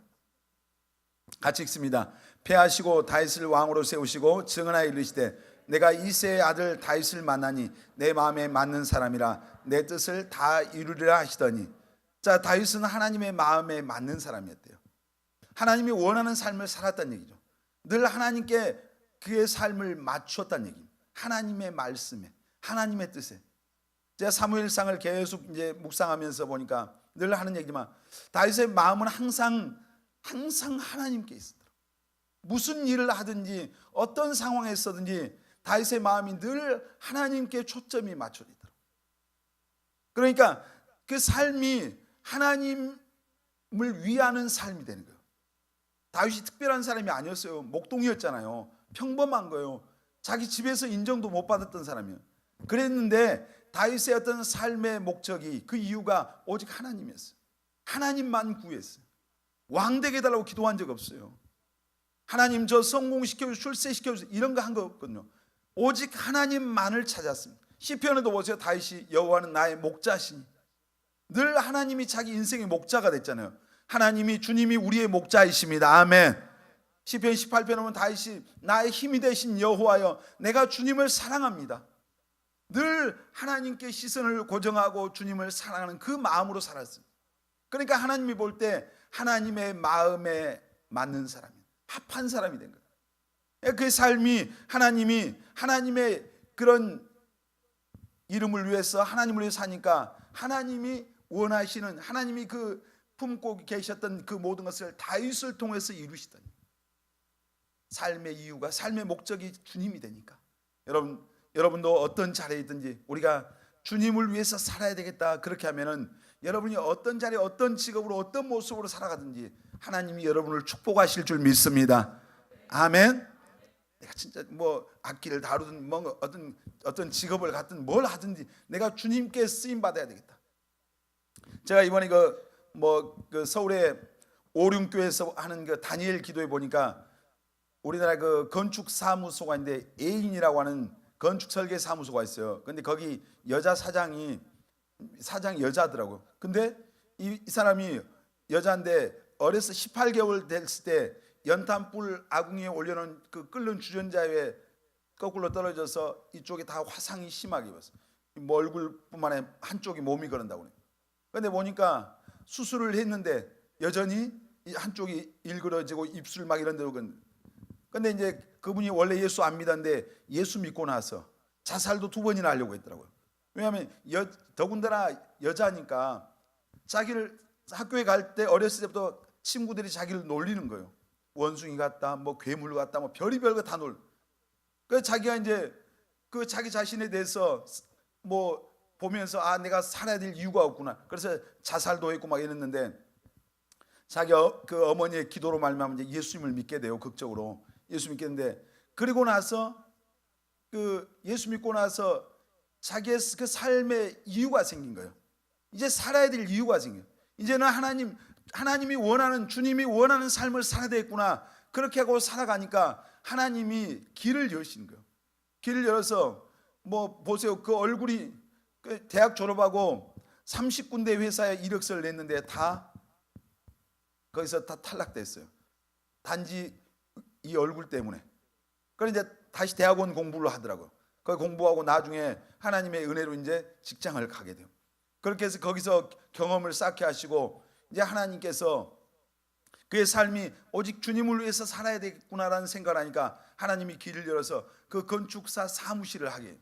같이 읽습니다. 패하시고 다윗을 왕으로 세우시고 증언하여 이르시되 내가 이새의 아들 다윗을 만나니 내 마음에 맞는 사람이라 내 뜻을 다 이루리라 하시더니. 자, 다윗은 하나님의 마음에 맞는 사람이었대요. 하나님이 원하는 삶을 살았다는 얘기죠. 늘 하나님께 그의 삶을 맞추었다는 얘기입니다. 하나님의 말씀에, 하나님의 뜻에. 제가 사무엘상을 계속 이제 묵상하면서 보니까 늘 하는 얘기지만 다윗의 마음은 항상 하나님께 있었더라고요. 무슨 일을 하든지 어떤 상황에 있었든지 다윗의 마음이 늘 하나님께 초점이 맞춰져 있더라고요. 그러니까 그 삶이 하나님을 위하는 삶이 되는 거예요. 다윗이 특별한 사람이 아니었어요. 목동이었잖아요. 평범한 거예요. 자기 집에서 인정도 못 받았던 사람이에요. 그랬는데 다윗의 어떤 삶의 목적이, 그 이유가 오직 하나님이었어요. 하나님만 구했어요. 왕 되게 해달라고 기도한 적 없어요. 하나님 저 성공시켜주세요, 출세시켜주세요, 이런 거 한 거 없거든요. 오직 하나님만을 찾았습니다. 시편에도 보세요. 다윗이 여호와는 나의 목자시니. 늘 하나님이 자기 인생의 목자가 됐잖아요. 하나님이, 주님이 우리의 목자이십니다. 아멘. 시편 18편 보면 다윗이 나의 힘이 되신 여호와여 내가 주님을 사랑합니다. 늘 하나님께 시선을 고정하고 주님을 사랑하는 그 마음으로 살았습니다. 그러니까 하나님이 볼 때 하나님의 마음에 맞는 사람이에요. 합한 사람이 된 거예요. 그 삶이 하나님의 그런 이름을 위해서 하나님을 위해서 사니까 하나님이 원하시는, 하나님이 그 품고 계셨던 그 모든 것을 다윗을 통해서 이루시더니 삶의 이유가, 삶의 목적이 주님이 되니까 여러분도 어떤 자리에 있든지 우리가 주님을 위해서 살아야 되겠다. 그렇게 하면은 여러분이 어떤 자리에 어떤 직업으로 어떤 모습으로 살아가든지 하나님이 여러분을 축복하실 줄 믿습니다. 아멘. 내가 진짜 뭐 악기를 다루든 뭐 어떤 직업을 갖든 뭘 하든지 내가 주님께 쓰임 받아야 되겠다. 제가 이번에 그 서울의 오륜교에서 하는 그 다니엘 기도에 보니까 우리나라 그 건축 사무소가 있는데 애인이라고 하는 건축 설계 사무소가 있어요. 근데 거기 사장이 여자더라고요. 근데 이 사람이 여자인데 어려서 18개월 됐을 때 연탄불 아궁이에 올려놓은 그 끓는 주전자에 거꾸로 떨어져서 이쪽에 다 화상이 심하게 입었어요. 뭐 얼굴뿐만 아니라 한쪽이 몸이 그런다고 그래요. 근데 보니까 수술을 했는데 여전히 한쪽이 일그러지고 입술 막 이런 데로. 근데 이제 그분이 원래 예수 안 믿었는데 예수 믿고 나서 자살도 2번이나 하려고 했더라고요. 왜냐하면 더군다나 여자니까 자기를 학교에 갈 때 어렸을 때부터 친구들이 자기를 놀리는 거예요. 원숭이 같다, 뭐 괴물 같다, 뭐 별의별 거 다 그래서 자기가 이제 그 자기 자신에 대해서 뭐 보면서 내가 살아야 될 이유가 없구나. 그래서 자살도 했고 막 이랬는데 자기 그 어머니의 기도로 말미암아 이제 예수님을 믿게 돼요. 극적으로 예수 믿겠는데, 그리고 나서 그 예수 믿고 나서 자기의 그 삶의 이유가 생긴 거예요. 이제 살아야 될 이유가 생겨요. 이제는 하나님이 원하는, 주님이 원하는 삶을 살아야 되겠구나. 그렇게 하고 살아가니까 하나님이 길을 여신 거예요. 길을 열어서 뭐 보세요. 그 얼굴이 대학 졸업하고 30군데 회사에 이력서를 냈는데 다 거기서 다 탈락됐어요. 단지 이 얼굴 때문에. 그런데 이제 다시 대학원 공부를 하더라고요. 거기 공부하고 나중에 하나님의 은혜로 이제 직장을 가게 돼요. 그렇게 해서 거기서 경험을 쌓게 하시고 이제 하나님께서 그의 삶이 오직 주님을 위해서 살아야 되겠구나라는 생각을 하니까 하나님이 길을 열어서 그 건축사 사무실을 하게 해요.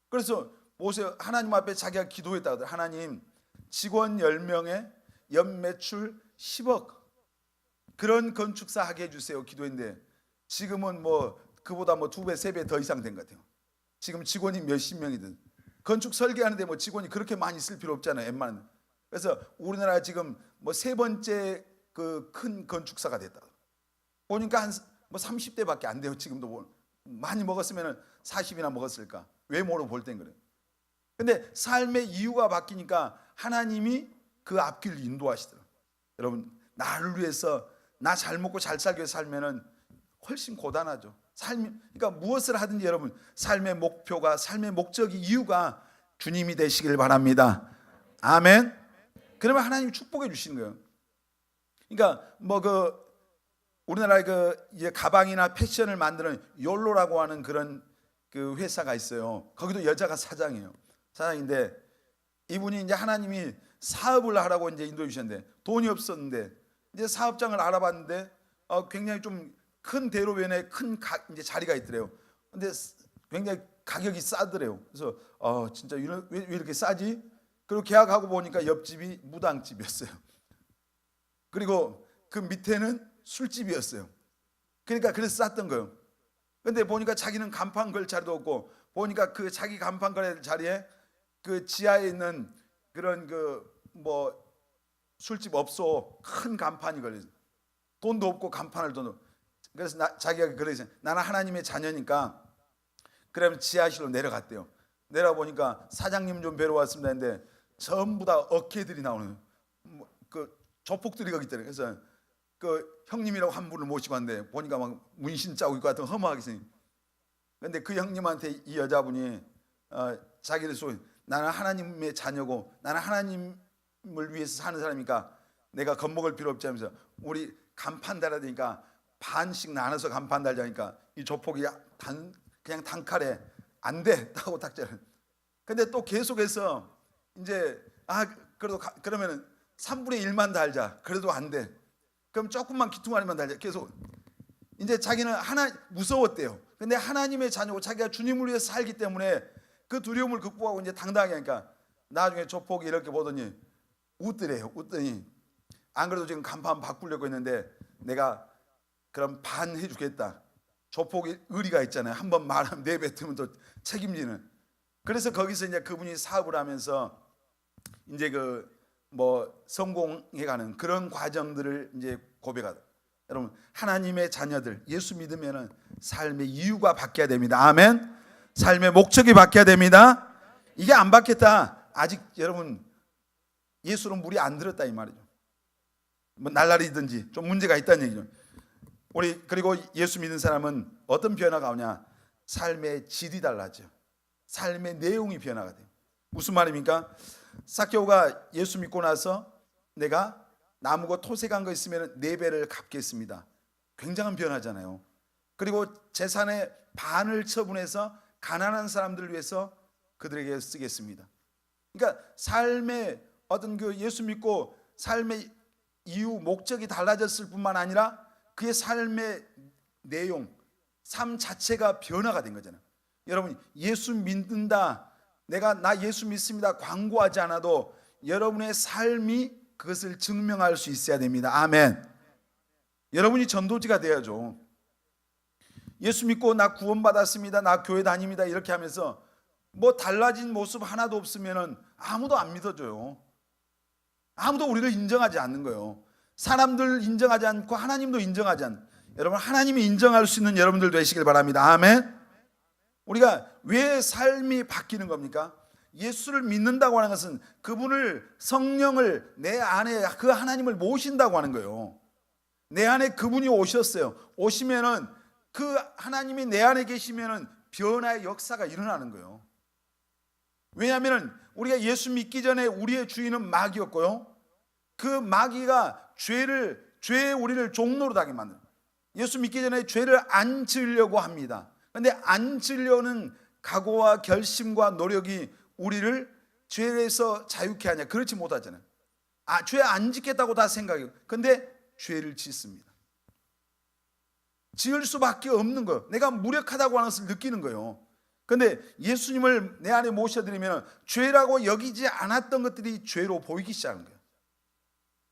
그래서 보세요. 하나님 앞에 자기가 기도했다 하더라고요. 하나님, 직원 10명에 연매출 10억 그런 건축사 하게 해주세요 기도했는데 지금은 뭐 그보다 뭐 2배 3배 더 이상 된 것 같아요. 지금 직원이 몇십 명이든 건축 설계하는데 뭐 직원이 그렇게 많이 있을 필요 없잖아요. 웬만한. 그래서 우리나라 지금 뭐 3번째 그 큰 건축사가 됐다. 보니까 한 뭐 30대밖에 안 돼요. 지금도 뭐 많이 먹었으면 40이나 먹었을까. 외모로 볼 땐 그래요. 근데 삶의 이유가 바뀌니까 하나님이 그 앞길을 인도하시더라고요. 여러분, 나를 위해서 나 잘 먹고 잘 살기 위해서 살면은 훨씬 고단하죠. 그러니까 무엇을 하든지 여러분 삶의 목표가 삶의 목적이 이유가 주님이 되시길 바랍니다. 아멘. 그러면 하나님이 축복해 주시는 거예요. 그러니까 뭐 그 우리나라의 그 가방이나 패션을 만드는 욜로라고 하는 그런 그 회사가 있어요. 거기도 여자가 사장이에요. 사장인데 이분이 이제 하나님이 사업을 하라고 이제 인도해 주셨는데 돈이 없었는데 이제 사업장을 알아봤는데 굉장히 좀 큰 대로변에 큰 이제 자리가 있더래요. 근데 굉장히 가격이 싸더래요. 그래서 진짜 왜 이렇게 싸지? 그리고 계약하고 보니까 옆집이 무당집이었어요. 그리고 그 밑에는 술집이었어요. 그러니까 그래서 쌌던 거예요. 근데 보니까 자기는 간판 걸 자리도 없고 보니까 그 자기 간판 걸 자리에 그 지하에 있는 그런 그 뭐 술집 업소 큰 간판이 걸려 있어요. 돈도 없고 간판을 돈 없고. 그래서 자기가 그래서 나는 하나님의 자녀니까 그러면 지하실로 내려갔대요. 내려보니까 사장님 좀 뵈러 왔습니다 했는데 전부 다 어케들이 나오는 그 조폭들이 거기 있더래요. 그래서 그 형님이라고 한 분을 모시고 왔는데 보니까 막 문신 짜고 있고 같은 험하게 생긴. 근데 그 형님한테 이 여자분이 자기를 쏘 나는 하나님의 자녀고 나는 하나님을 위해서 사는 사람이니까 내가 겁먹을 필요 없지 하면서 우리 간판 달아야 되니까 반씩 나눠서 간판 달자니까 이 조폭이 그냥 단칼에 안 돼 하고 닥쳐요. 근데 또 계속해서 이제 그래도 그러면은 3분의 1만 달자. 그래도 안 돼. 그럼 조금만 기퉁아리만 달자. 계속 이제 자기는 무서웠대요. 근데 하나님의 자녀고 자기가 주님을 위해서 살기 때문에 그 두려움을 극복하고 이제 당당하게 하니까 나중에 조폭이 이렇게 보더니 웃더래요. 웃더니 안 그래도 지금 간판 바꾸려고 했는데 내가 그럼 반 해주겠다. 조폭이 의리가 있잖아요. 한번 말하면 내뱉으면 또 책임지는. 그래서 거기서 이제 그분이 사업을 하면서 이제 그 뭐 성공해가는 그런 과정들을 이제 고백하다. 여러분 하나님의 자녀들 예수 믿으면은 삶의 이유가 바뀌어야 됩니다. 아멘. 삶의 목적이 바뀌어야 됩니다. 이게 안 바뀌었다. 아직 여러분 예수로 물이 안 들었다 이 말이죠. 뭐 날라리든지 좀 문제가 있다는 얘기죠. 우리 그리고 예수 믿는 사람은 어떤 변화가 오냐? 삶의 질이 달라져. 삶의 내용이 변화가 돼요. 무슨 말입니까? 삭개오가 예수 믿고 나서 내가 나무고 토색한 거 있으면 4배를 갚겠습니다. 굉장한 변화잖아요. 그리고 재산의 반을 처분해서 가난한 사람들을 위해서 그들에게 쓰겠습니다. 그러니까 삶의 어떤 그 예수 믿고 삶의 이유 목적이 달라졌을 뿐만 아니라 그의 삶의 내용, 삶 자체가 변화가 된 거잖아요. 여러분 예수 믿는다, 나 예수 믿습니다 광고하지 않아도 여러분의 삶이 그것을 증명할 수 있어야 됩니다. 아멘. 여러분이 전도지가 돼야죠. 예수 믿고 나 구원받았습니다, 나 교회 다닙니다 이렇게 하면서 뭐 달라진 모습 하나도 없으면 아무도 안 믿어줘요. 아무도 우리를 인정하지 않는 거예요. 사람들 인정하지 않고 하나님도 인정하지 않는. 여러분 하나님이 인정할 수 있는 여러분들 되시길 바랍니다. 아멘. 우리가 왜 삶이 바뀌는 겁니까? 예수를 믿는다고 하는 것은 그분을 성령을 내 안에 그 하나님을 모신다고 하는 거예요. 내 안에 그분이 오셨어요. 오시면은 그 하나님이 내 안에 계시면은 변화의 역사가 일어나는 거예요. 왜냐하면 우리가 예수 믿기 전에 우리의 주인은 마귀였고요. 그 마귀가 죄에 우리를 종노릇 하게 만들어요. 예수 믿기 전에 죄를 안 지으려고 합니다. 그런데 안 지으려는 각오와 결심과 노력이 우리를 죄에서 자유케 하냐? 그렇지 못하잖아요. 죄 안 짓겠다고 다 생각해요. 근데 죄를 짓습니다. 지을 수밖에 없는 거예요. 내가 무력하다고 하는 것을 느끼는 거예요. 근데 예수님을 내 안에 모셔드리면 죄라고 여기지 않았던 것들이 죄로 보이기 시작하는 거예요.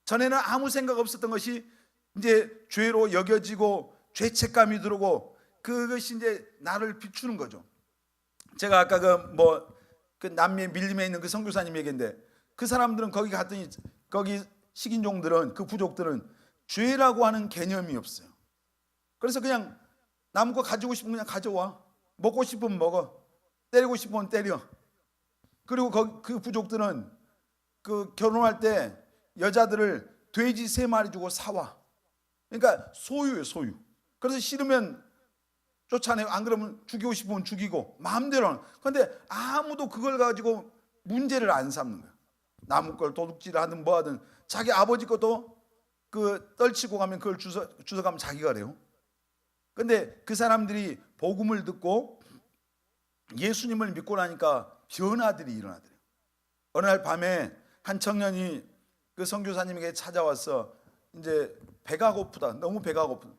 전에는 아무 생각 없었던 것이 이제 죄로 여겨지고 죄책감이 들고 그것이 이제 나를 비추는 거죠. 제가 아까 그 남미의 밀림에 있는 그 선교사님 얘기인데, 그 사람들은 거기 갔더니 거기 식인종들은, 그 부족들은 죄라고 하는 개념이 없어요. 그래서 그냥 남은 거 가지고 싶으면 그냥 가져와, 먹고 싶으면 먹어, 때리고 싶으면 때려. 그리고 그 부족들은 그 결혼할 때 여자들을 돼지 3마리 주고 사와. 그러니까 소유예요, 소유. 그래서 싫으면 쫓아내요. 안 그러면 죽이고 싶으면 죽이고 마음대로. 그런데 아무도 그걸 가지고 문제를 안 삼는 거예요. 남의 걸 도둑질을 하든 뭐 하든, 자기 아버지 것도 그 떨치고 가면 그걸 주워가면 자기가 그래요. 근데 그 사람들이 복음을 듣고 예수님을 믿고 나니까 변화들이 일어나더래요. 어느 날 밤에 한 청년이 그 선교사님에게 찾아와서 이제 배가 고프다, 너무 배가 고프다.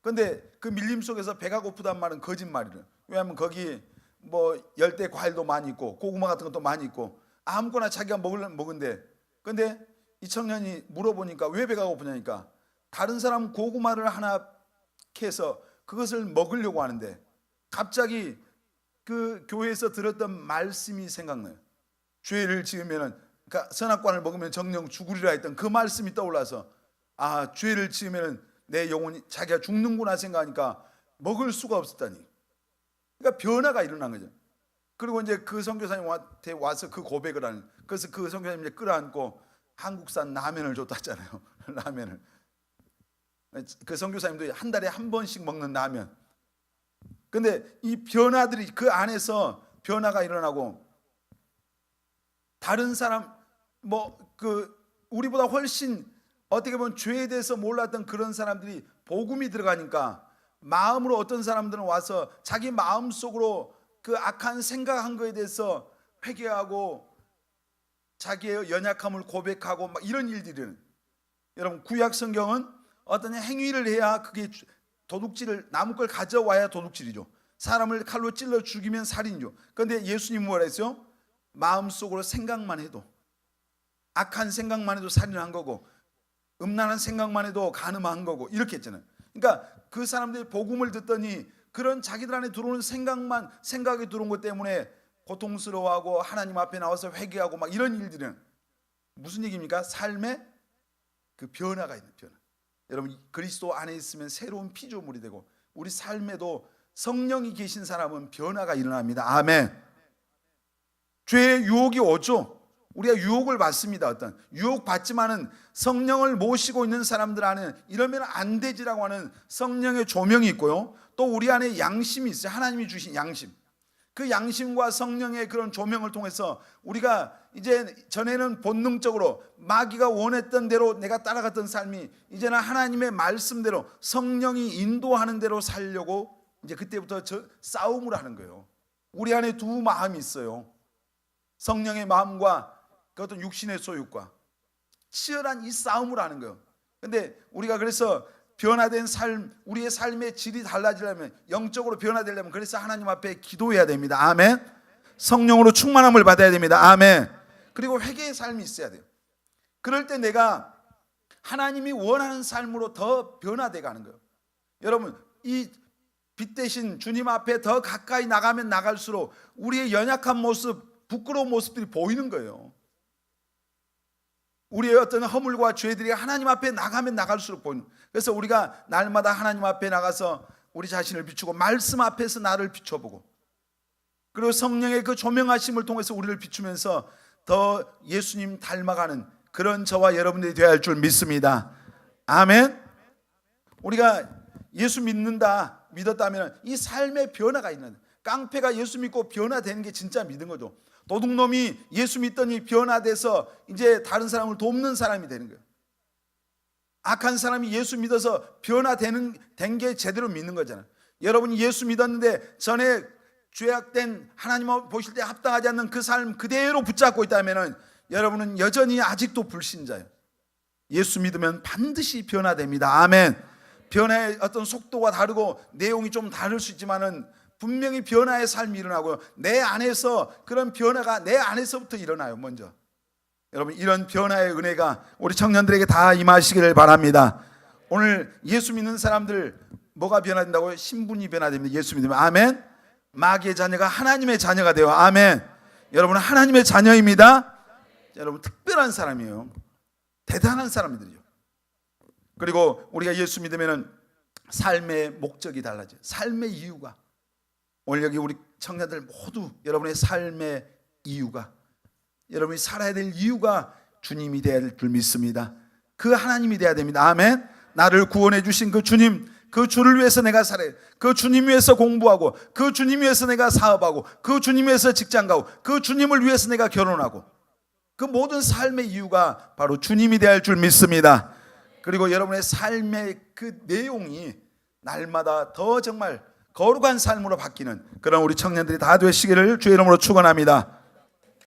근데 그 밀림 속에서 배가 고프단 말은 거짓말이래요. 왜냐하면 거기 뭐 열대 과일도 많이 있고 고구마 같은 것도 많이 있고 아무거나 자기가 먹은데, 근데 이 청년이 물어보니까 왜 배가 고프냐니까, 다른 사람 고구마를 하나 캐서 그것을 먹으려고 하는데 갑자기 그 교회에서 들었던 말씀이 생각나요. 죄를 지으면은, 그러니까 선악과를 먹으면 정령 죽으리라 했던 그 말씀이 떠올라서, 죄를 지으면은 내 영혼이 자기가 죽는구나 생각하니까 먹을 수가 없었다니. 그러니까 변화가 일어난 거죠. 그리고 이제 그 선교사님한테 와서 그 고백을 하는. 그래서 그 선교사님 이제 끌어안고 한국산 라면을 줬다잖아요. 라면을. 그 선교사님도 한 달에 한 번씩 먹는 라면. 근데 이 변화들이 그 안에서 변화가 일어나고, 다른 사람 우리보다 훨씬 어떻게 보면 죄에 대해서 몰랐던 그런 사람들이 복음이 들어가니까, 마음으로 어떤 사람들은 와서 자기 마음속으로 그 악한 생각한 거에 대해서 회개하고 자기의 연약함을 고백하고 막 이런 일들은, 여러분 구약 성경은 어떤 행위를 해야 그게 도둑질을, 남의 걸 가져와야 도둑질이죠. 사람을 칼로 찔러 죽이면 살인이죠. 그런데 예수님은 뭐라 했어요? 마음속으로 생각만 해도, 악한 생각만 해도 살인한 거고, 음란한 생각만 해도 간음한 거고, 이렇게 했잖아요. 그러니까 그 사람들이 복음을 듣더니 그런 자기들 안에 들어오는 생각이 들어온 것 때문에 고통스러워하고 하나님 앞에 나와서 회개하고 막 이런 일들은 무슨 얘기입니까? 삶에 그 변화가 있는 변화. 여러분 그리스도 안에 있으면 새로운 피조물이 되고, 우리 삶에도 성령이 계신 사람은 변화가 일어납니다. 아멘. 죄의 유혹이 오죠. 우리가 유혹을 받습니다. 어떤 유혹 받지만은 성령을 모시고 있는 사람들 안에 이러면 안 되지라고 하는 성령의 조명이 있고요, 또 우리 안에 양심이 있어요. 하나님이 주신 양심. 그 양심과 성령의 그런 조명을 통해서 우리가 이제 전에는 본능적으로 마귀가 원했던 대로 내가 따라갔던 삶이, 이제는 하나님의 말씀대로 성령이 인도하는 대로 살려고 이제 그때부터 싸움을 하는 거예요. 우리 안에 두 마음이 있어요. 성령의 마음과 그 어떤 육신의 소유과 치열한 이 싸움을 하는 거예요. 근데 우리가 그래서 변화된 삶, 우리의 삶의 질이 달라지려면, 영적으로 변화되려면, 그래서 하나님 앞에 기도해야 됩니다. 아멘. 성령으로 충만함을 받아야 됩니다. 아멘. 그리고 회개의 삶이 있어야 돼요. 그럴 때 내가 하나님이 원하는 삶으로 더 변화돼 가는 거예요. 여러분 이 빛 대신 주님 앞에 더 가까이 나가면 나갈수록 우리의 연약한 모습, 부끄러운 모습들이 보이는 거예요. 우리의 어떤 허물과 죄들이 하나님 앞에 나가면 나갈수록 보이는. 그래서 우리가 날마다 하나님 앞에 나가서 우리 자신을 비추고 말씀 앞에서 나를 비춰보고, 그리고 성령의 그 조명하심을 통해서 우리를 비추면서 더 예수님 닮아가는 그런 저와 여러분들이 되어야 할 줄 믿습니다. 아멘. 우리가 예수 믿었다면 이 삶의 변화가 있는, 깡패가 예수 믿고 변화되는 게 진짜 믿은 거죠. 도둑놈이 예수 믿더니 변화돼서 이제 다른 사람을 돕는 사람이 되는 거예요. 악한 사람이 예수 믿어서 변화된 게 제대로 믿는 거잖아요. 여러분이 예수 믿었는데 전에 죄악된 하나님 보실 때 합당하지 않는 그 삶 그대로 붙잡고 있다면 여러분은 여전히 아직도 불신자예요. 예수 믿으면 반드시 변화됩니다. 아멘. 변화의 어떤 속도가 다르고 내용이 좀 다를 수 있지만은 분명히 변화의 삶이 일어나고요. 내 안에서 그런 변화가 내 안에서부터 일어나요. 먼저 여러분, 이런 변화의 은혜가 우리 청년들에게 다 임하시기를 바랍니다. 오늘 예수 믿는 사람들 뭐가 변화된다고요? 신분이 변화됩니다. 예수 믿으면. 아멘. 마귀의 자녀가 하나님의 자녀가 돼요. 아멘. 여러분은 하나님의 자녀입니다. 여러분 특별한 사람이에요. 대단한 사람들이죠. 그리고 우리가 예수 믿으면 삶의 목적이 달라져요. 삶의 이유가. 오늘 여기 우리 청년들 모두 여러분의 삶의 이유가, 여러분이 살아야 될 이유가 주님이 되어야 될 줄 믿습니다. 그 하나님이 되어야 됩니다. 아멘. 나를 구원해 주신 그 주님, 그 주를 위해서 내가 살아요. 그 주님 위해서 공부하고, 그 주님 위해서 내가 사업하고, 그 주님 위해서 직장 가고, 그 주님을 위해서 내가 결혼하고, 그 모든 삶의 이유가 바로 주님이 되어야 할 줄 믿습니다. 그리고 여러분의 삶의 그 내용이 날마다 더 정말 거룩한 삶으로 바뀌는 그런 우리 청년들이 다 되시기를 주의 이름으로 축원합니다.